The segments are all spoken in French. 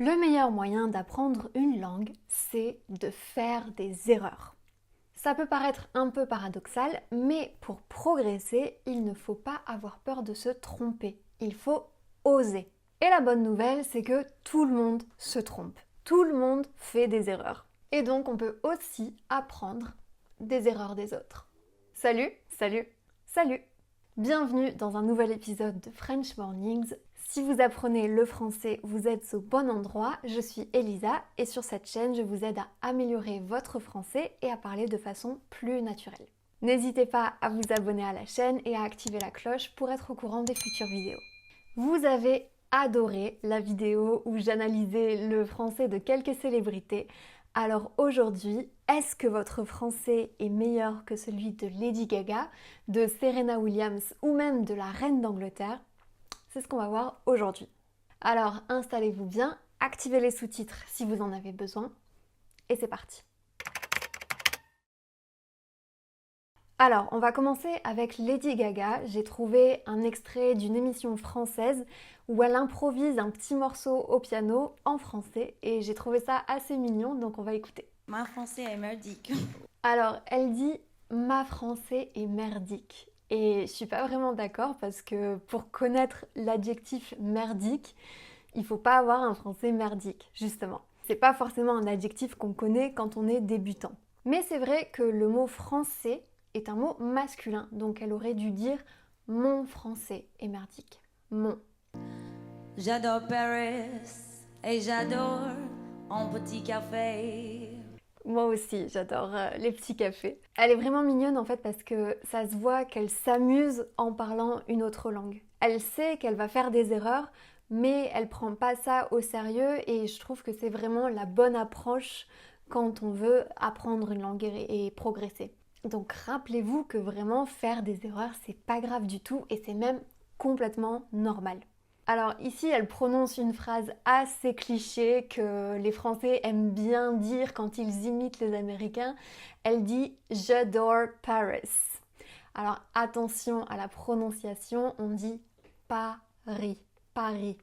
Le meilleur moyen d'apprendre une langue, c'est de faire des erreurs. Ça peut paraître un peu paradoxal, mais pour progresser, il ne faut pas avoir peur de se tromper. Il faut oser. Et la bonne nouvelle, c'est que tout le monde se trompe. Tout le monde fait des erreurs. Et donc on peut aussi apprendre des erreurs des autres. Salut, salut, salut! Bienvenue dans un nouvel épisode de French Mornings. Si vous apprenez le français, vous êtes au bon endroit. Je suis Elisa et sur cette chaîne, je vous aide à améliorer votre français et à parler de façon plus naturelle. N'hésitez pas à vous abonner à la chaîne et à activer la cloche pour être au courant des futures vidéos. Vous avez adoré la vidéo où j'analysais le français de quelques célébrités. Alors aujourd'hui, est-ce que votre français est meilleur que celui de Lady Gaga, de Serena Williams ou même de la Reine d'Angleterre? C'est ce qu'on va voir aujourd'hui. Alors installez-vous bien, activez les sous-titres si vous en avez besoin, et c'est parti. Alors, on va commencer avec Lady Gaga. J'ai trouvé un extrait d'une émission française où elle improvise un petit morceau au piano en français et j'ai trouvé ça assez mignon, donc on va écouter. Ma français est merdique. Alors, elle dit « ma français est merdique ». Et je suis pas vraiment d'accord parce que pour connaître l'adjectif merdique, il faut pas avoir un français merdique, justement. C'est pas forcément un adjectif qu'on connaît quand on est débutant. Mais c'est vrai que le mot français est un mot masculin, donc elle aurait dû dire « mon français est merdique ». Mon. J'adore Paris et j'adore un petit café. Moi aussi, j'adore les petits cafés. Elle est vraiment mignonne en fait parce que ça se voit qu'elle s'amuse en parlant une autre langue. Elle sait qu'elle va faire des erreurs, mais elle prend pas ça au sérieux et je trouve que c'est vraiment la bonne approche quand on veut apprendre une langue et progresser. Donc rappelez-vous que vraiment faire des erreurs, c'est pas grave du tout et c'est même complètement normal. Alors ici, elle prononce une phrase assez cliché que les Français aiment bien dire quand ils imitent les Américains. Elle dit « J'adore Paris ». Alors attention à la prononciation, on dit « Paris », Paris.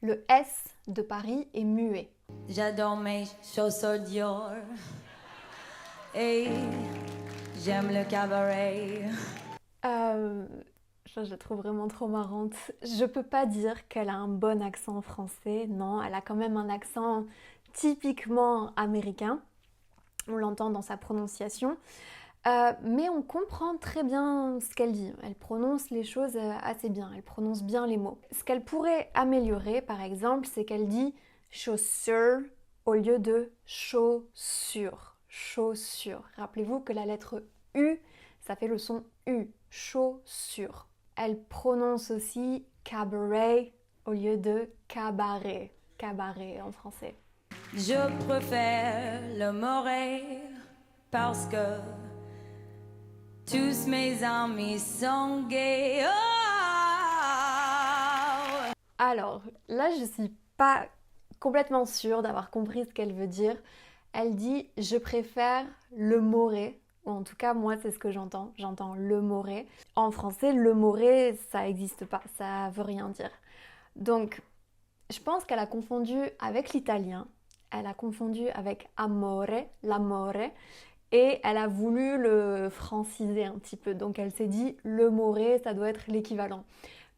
Le S de Paris est muet. J'adore mes chaussures Dior et j'aime le cabaret. Je la trouve vraiment trop marrante. Je peux pas dire qu'elle a un bon accent français, non, elle a quand même un accent typiquement américain. On l'entend dans sa prononciation. Mais on comprend très bien ce qu'elle dit. Elle prononce les choses assez bien, elle prononce bien les mots. Ce qu'elle pourrait améliorer, par exemple, c'est qu'elle dit chaussure au lieu de chaussure. Chaussure. Rappelez-vous que la lettre U, ça fait le son U. Chaussure. Elle prononce aussi cabaret au lieu de cabaret. Cabaret en français. Je préfère le moré parce que tous mes amis sont gays. Oh! Alors, là, je suis pas complètement sûre d'avoir compris ce qu'elle veut dire. Elle dit « je préfère le moré ». Ou en tout cas, moi, c'est ce que j'entends. J'entends le moré. En français, le moré, ça n'existe pas. Ça veut rien dire. Donc, je pense qu'elle a confondu avec l'italien. Elle a confondu avec amore, l'amore. Et elle a voulu le franciser un petit peu. Donc, elle s'est dit le moré, ça doit être l'équivalent.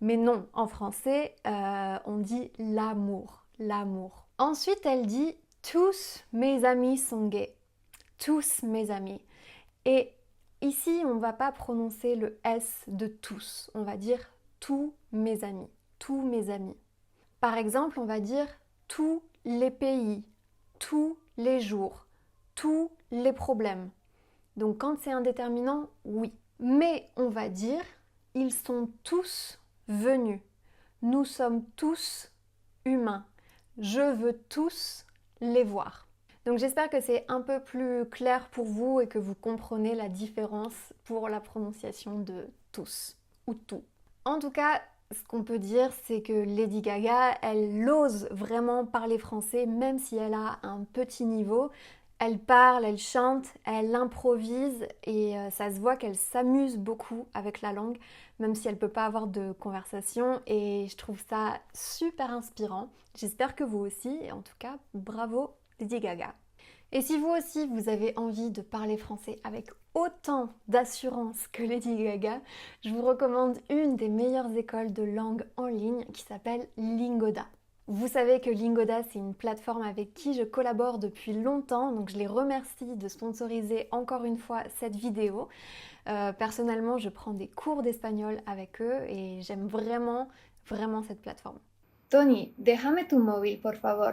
Mais non, en français, on dit l'amour. L'amour. Ensuite, elle dit tous mes amis sont gays. Tous mes amis. Et ici, on ne va pas prononcer le S de tous. On va dire tous mes amis. Tous mes amis. Par exemple, on va dire tous les pays, tous les jours, tous les problèmes. Donc quand c'est indéterminant, oui. Mais on va dire ils sont tous venus. Nous sommes tous humains. Je veux tous les voir. Donc j'espère que c'est un peu plus clair pour vous et que vous comprenez la différence pour la prononciation de tous ou tout. En tout cas, ce qu'on peut dire, c'est que Lady Gaga, elle ose vraiment parler français, même si elle a un petit niveau. Elle parle, elle chante, elle improvise et ça se voit qu'elle s'amuse beaucoup avec la langue, même si elle ne peut pas avoir de conversation et je trouve ça super inspirant. J'espère que vous aussi et en tout cas, bravo Lady Gaga. Et si vous aussi vous avez envie de parler français avec autant d'assurance que Lady Gaga, je vous recommande une des meilleures écoles de langue en ligne qui s'appelle Lingoda. Vous savez que Lingoda, c'est une plateforme avec qui je collabore depuis longtemps, donc je les remercie de sponsoriser encore une fois cette vidéo. Personnellement, je prends des cours d'espagnol avec eux et j'aime vraiment cette plateforme. Tony, déjame tu móvil, por favor.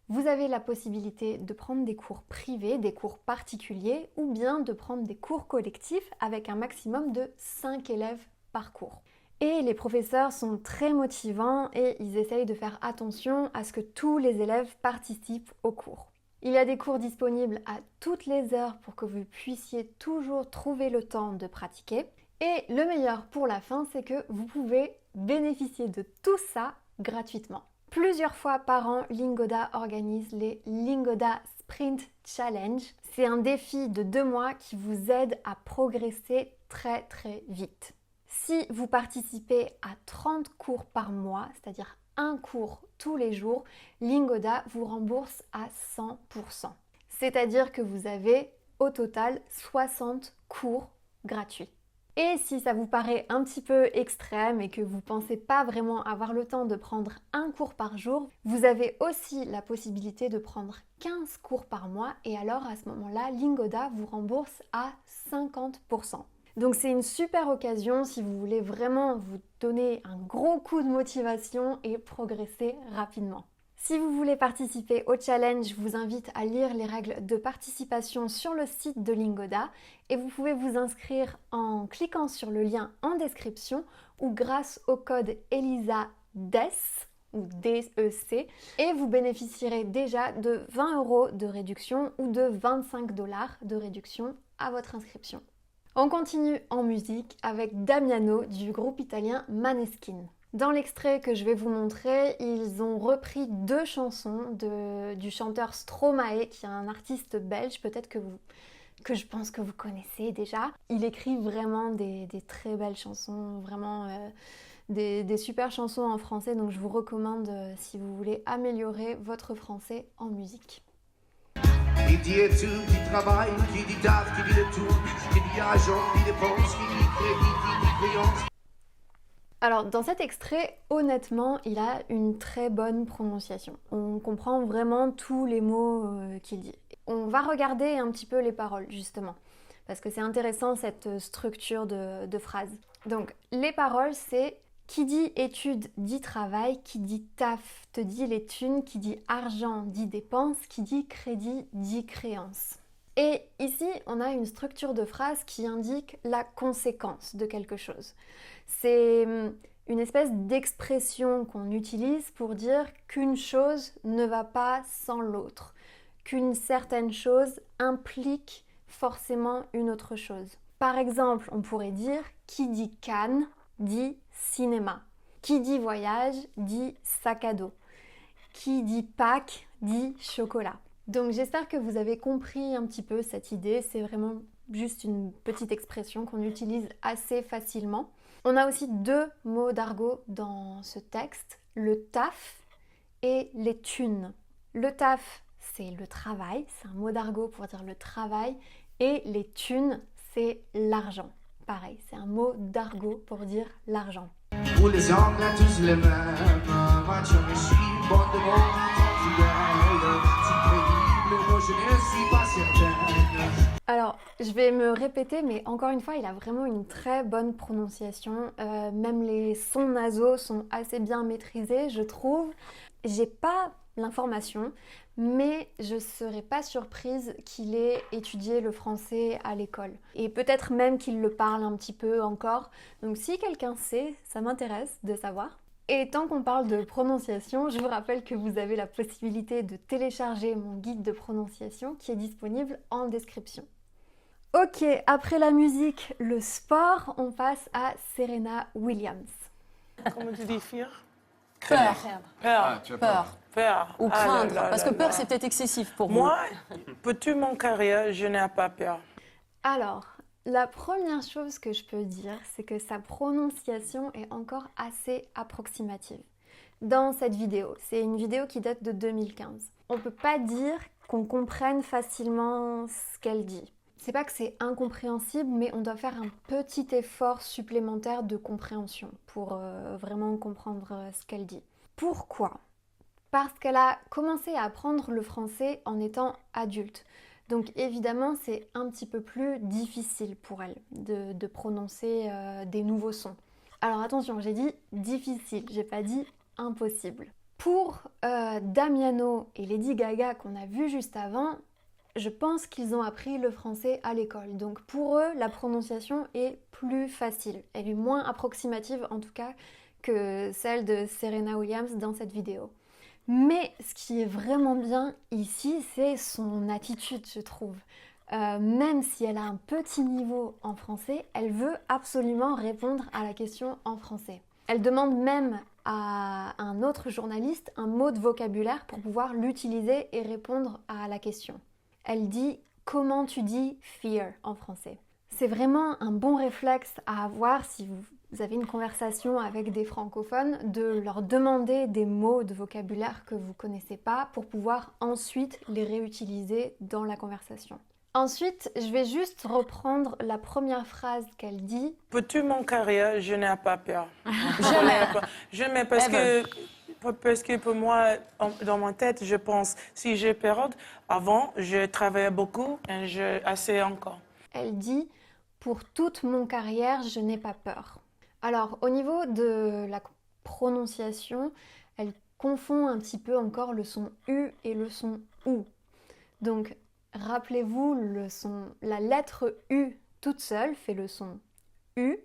Vous avez la possibilité de prendre des cours privés, des cours particuliers ou bien de prendre des cours collectifs avec un maximum de 5 élèves par cours. Et les professeurs sont très motivants et ils essayent de faire attention à ce que tous les élèves participent au cours. Il y a des cours disponibles à toutes les heures pour que vous puissiez toujours trouver le temps de pratiquer. Et le meilleur pour la fin, c'est que vous pouvez bénéficier de tout ça gratuitement. Plusieurs fois par an, Lingoda organise les Lingoda Sprint Challenge. C'est un défi de 2 mois qui vous aide à progresser très vite. Si vous participez à 30 cours par mois, c'est-à-dire un cours tous les jours, Lingoda vous rembourse à 100%. C'est-à-dire que vous avez au total 60 cours gratuits. Et si ça vous paraît un petit peu extrême et que vous ne pensez pas vraiment avoir le temps de prendre un cours par jour, vous avez aussi la possibilité de prendre 15 cours par mois et alors à ce moment-là, Lingoda vous rembourse à 50%. Donc c'est une super occasion si vous voulez vraiment vous donner un gros coup de motivation et progresser rapidement. Si vous voulez participer au challenge, je vous invite à lire les règles de participation sur le site de Lingoda et vous pouvez vous inscrire en cliquant sur le lien en description ou grâce au code ELISADEC ou DEC et vous bénéficierez déjà de 20 € de réduction ou de 25 $ de réduction à votre inscription. On continue en musique avec Damiano du groupe italien Maneskin. Dans l'extrait que je vais vous montrer, ils ont repris 2 chansons du chanteur Stromae, qui est un artiste belge, peut-être que je pense que vous connaissez déjà. Il écrit vraiment des très belles chansons, vraiment des super chansons en français, donc je vous recommande si vous voulez améliorer votre français en musique. Qui dit études, qui travaille, qui dit taf, qui dit le tour, qui dit argent, qui dépense, qui dit crédit, qui dit créance. Alors dans cet extrait, honnêtement, il a une très bonne prononciation. On comprend vraiment tous les mots qu'il dit. On va regarder un petit peu les paroles justement, parce que c'est intéressant cette structure de phrase. Donc les paroles c'est qui dit études dit travail, qui dit taf te dit les thunes, qui dit argent dit dépense, qui dit crédit dit créance. Et ici, on a une structure de phrase qui indique la conséquence de quelque chose. C'est une espèce d'expression qu'on utilise pour dire qu'une chose ne va pas sans l'autre, qu'une certaine chose implique forcément une autre chose. Par exemple, on pourrait dire qui dit Cannes dit cinéma. Qui dit voyage dit sac à dos. Qui dit Pâques dit chocolat. Donc j'espère que vous avez compris un petit peu cette idée. C'est vraiment juste une petite expression qu'on utilise assez facilement. On a aussi 2 mots d'argot dans ce texte, le taf et les thunes. Le taf, c'est le travail, c'est un mot d'argot pour dire le travail, et les thunes, c'est l'argent. Pareil, c'est un mot d'argot pour dire l'argent. Où les hommes ont tous les mêmes, voiture machine, bande de monde, si crédible, moi je ne suis pas certaine. Alors, je vais me répéter, mais encore une fois, il a vraiment une très bonne prononciation. Même les sons nasaux sont assez bien maîtrisés, je trouve. J'ai pas l'information, mais je serais pas surprise qu'il ait étudié le français à l'école. Et peut-être même qu'il le parle un petit peu encore. Donc si quelqu'un sait, ça m'intéresse de savoir. Et tant qu'on parle de prononciation, je vous rappelle que vous avez la possibilité de télécharger mon guide de prononciation qui est disponible en description. Ok, après la musique, le sport, on passe à Serena Williams. Comment tu dis fier? Peur. Ah, tu as peur. Peur. Ou Ah là craindre. là Parce là que peur, là. c'est peut-être excessif pour vous. Moi, pour toute mon carrière, je n'ai pas peur. Alors, la première chose que je peux dire, c'est que sa prononciation est encore assez approximative. Dans cette vidéo, c'est une vidéo qui date de 2015. On ne peut pas dire qu'on comprenne facilement ce qu'elle dit. C'est pas que c'est incompréhensible, mais on doit faire un petit effort supplémentaire de compréhension pour vraiment comprendre ce qu'elle dit. Pourquoi ? Parce qu'elle a commencé à apprendre le français en étant adulte. Donc évidemment, c'est un petit peu plus difficile pour elle de prononcer des nouveaux sons. Alors attention, j'ai dit difficile, j'ai pas dit impossible. Pour Damiano et Lady Gaga qu'on a vu juste avant, je pense qu'ils ont appris le français à l'école. Donc pour eux, la prononciation est plus facile. Elle est moins approximative en tout cas que celle de Serena Williams dans cette vidéo. Mais ce qui est vraiment bien ici, c'est son attitude, je trouve. Même si elle a un petit niveau en français, elle veut absolument répondre à la question en français. Elle demande même à un autre journaliste un mot de vocabulaire pour pouvoir l'utiliser et répondre à la question. Elle dit « Comment tu dis fear » en français. C'est vraiment un bon réflexe à avoir si vous avez une conversation avec des francophones, de leur demander des mots de vocabulaire que vous ne connaissez pas pour pouvoir ensuite les réutiliser dans la conversation. Ensuite, je vais juste reprendre la première phrase qu'elle dit. Pour toute mon carrière, je n'ai pas peur. Jamais, parce que pour moi, dans ma tête, je pense, si j'ai peur, avant, je travaillais beaucoup et je assez encore. Elle dit, pour toute mon carrière, je n'ai pas peur. Alors, au niveau de la prononciation, elle confond un petit peu encore le son U et le son OU. Donc, rappelez-vous, la lettre U toute seule fait le son U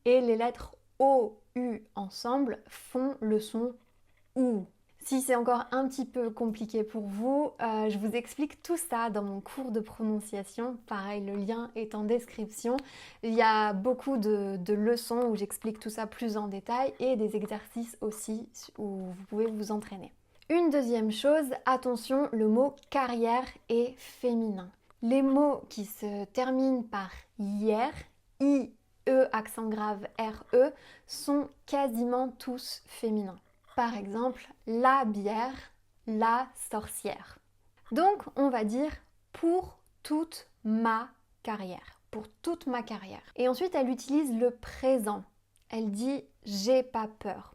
et les lettres O, U ensemble font le son OU. Si c'est encore un petit peu compliqué pour vous, je vous explique tout ça dans mon cours de prononciation. Pareil, le lien est en description. Il y a beaucoup de leçons où j'explique tout ça plus en détail et des exercices aussi où vous pouvez vous entraîner. Une deuxième chose, attention, le mot carrière est féminin. Les mots qui se terminent par hier, I, E, accent grave, R, E, sont quasiment tous féminins. Par exemple, la bière, la sorcière. Donc, on va dire pour toute ma carrière. Pour toute ma carrière. Et ensuite, elle utilise le présent. Elle dit j'ai pas peur.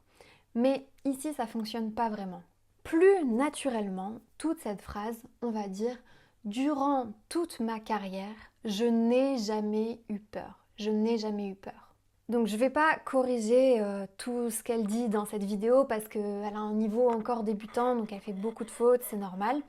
Mais ici, ça fonctionne pas vraiment. Plus naturellement, toute cette phrase, on va dire durant toute ma carrière, je n'ai jamais eu peur. Je n'ai jamais eu peur. Donc je ne vais pas corriger tout ce qu'elle dit dans cette vidéo parce qu'elle a un niveau encore débutant, donc elle fait beaucoup de fautes, c'est normal.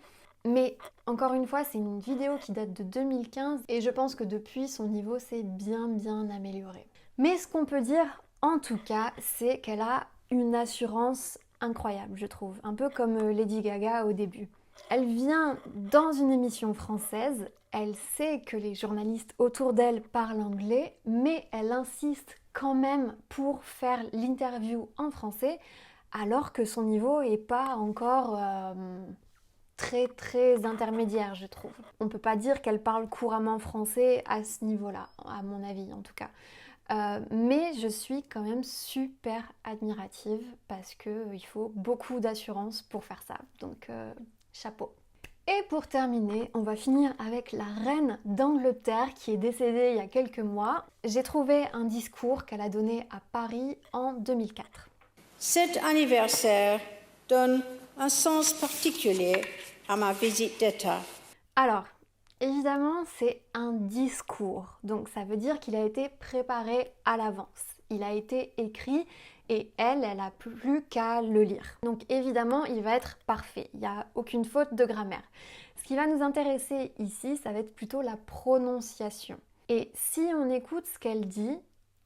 Mais encore une fois, c'est une vidéo qui date de 2015 et je pense que depuis, son niveau s'est bien amélioré. Mais ce qu'on peut dire en tout cas, c'est qu'elle a une assurance incroyable, je trouve. Un peu comme Lady Gaga au début. Elle vient dans une émission française, elle sait que les journalistes autour d'elle parlent anglais, mais elle insiste quand même pour faire l'interview en français, alors que son niveau n'est pas encore très intermédiaire, je trouve. On ne peut pas dire qu'elle parle couramment français à ce niveau-là, à mon avis en tout cas. Mais je suis quand même super admirative parce qu'il faut beaucoup d'assurance pour faire ça. Donc chapeau. Et pour terminer, on va finir avec la reine d'Angleterre qui est décédée il y a quelques mois. J'ai trouvé un discours qu'elle a donné à Paris en 2004. Cet anniversaire donne un sens particulier à ma visite d'État. Alors, évidemment, c'est un discours. Donc ça veut dire qu'il a été préparé à l'avance. Il a été écrit et elle a plus qu'à le lire. Donc évidemment, il va être parfait. Il n'y a aucune faute de grammaire. Ce qui va nous intéresser ici, ça va être plutôt la prononciation. Et si on écoute ce qu'elle dit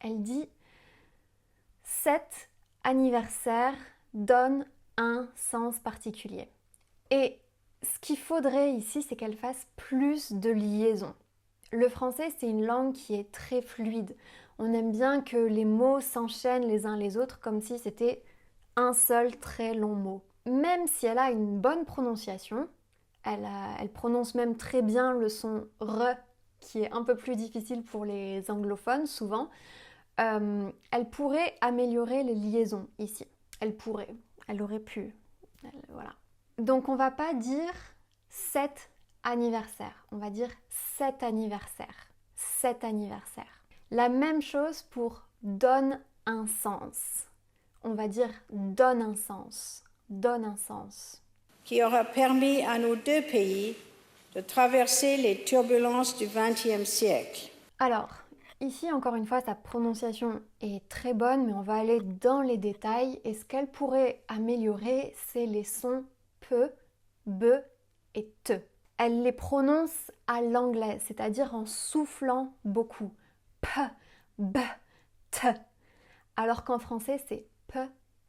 « Cet anniversaire donne un sens particulier ». Et ce qu'il faudrait ici, c'est qu'elle fasse plus de liaisons. Le français, c'est une langue qui est très fluide. On aime bien que les mots s'enchaînent les uns les autres comme si c'était un seul très long mot. Même si elle a une bonne prononciation, elle prononce même très bien le son « re » qui est un peu plus difficile pour les anglophones souvent, elle pourrait améliorer les liaisons ici. Elle aurait pu, voilà. Donc on va pas dire cet anniversaire, on va dire cet anniversaire, cet anniversaire. La même chose pour donne un sens. On va dire donne un sens, donne un sens. qui aura permis à nos deux pays de traverser les turbulences du XXe siècle. Alors, ici encore une fois, sa prononciation est très bonne, mais on va aller dans les détails. Et ce qu'elle pourrait améliorer, c'est les sons pe, be et te. Elle les prononce à l'anglaise, c'est-à-dire en soufflant beaucoup. P, b, te. Alors qu'en français, c'est pe,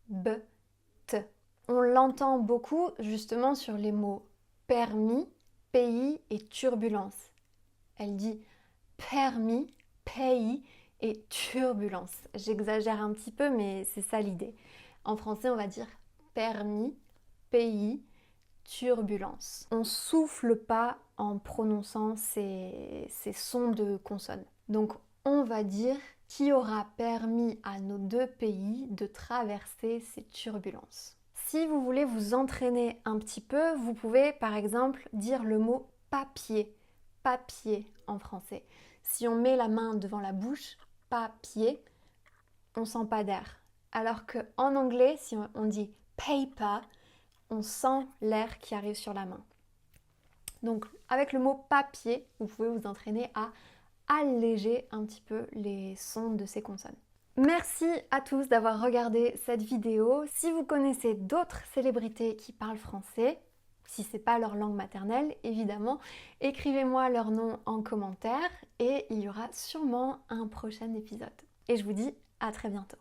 be, te. On l'entend beaucoup justement sur les mots permis, pays et turbulence. Elle dit permis, pays et turbulence. J'exagère un petit peu, mais c'est ça l'idée. En français, on va dire permis, pays, turbulence. On souffle pas en prononçant ces sons de consonnes. Donc, on va dire qui aura permis à nos deux pays de traverser ces turbulences. Si vous voulez vous entraîner un petit peu, vous pouvez par exemple dire le mot papier, papier en français. Si on met la main devant la bouche, papier, on sent pas d'air. Alors qu'en anglais, si on dit paper, on sent l'air qui arrive sur la main. Donc avec le mot papier, vous pouvez vous entraîner à alléger un petit peu les sons de ces consonnes. Merci à tous d'avoir regardé cette vidéo. Si vous connaissez d'autres célébrités qui parlent français, si c'est pas leur langue maternelle, évidemment, écrivez-moi leur nom en commentaire et il y aura sûrement un prochain épisode. Et je vous dis à très bientôt.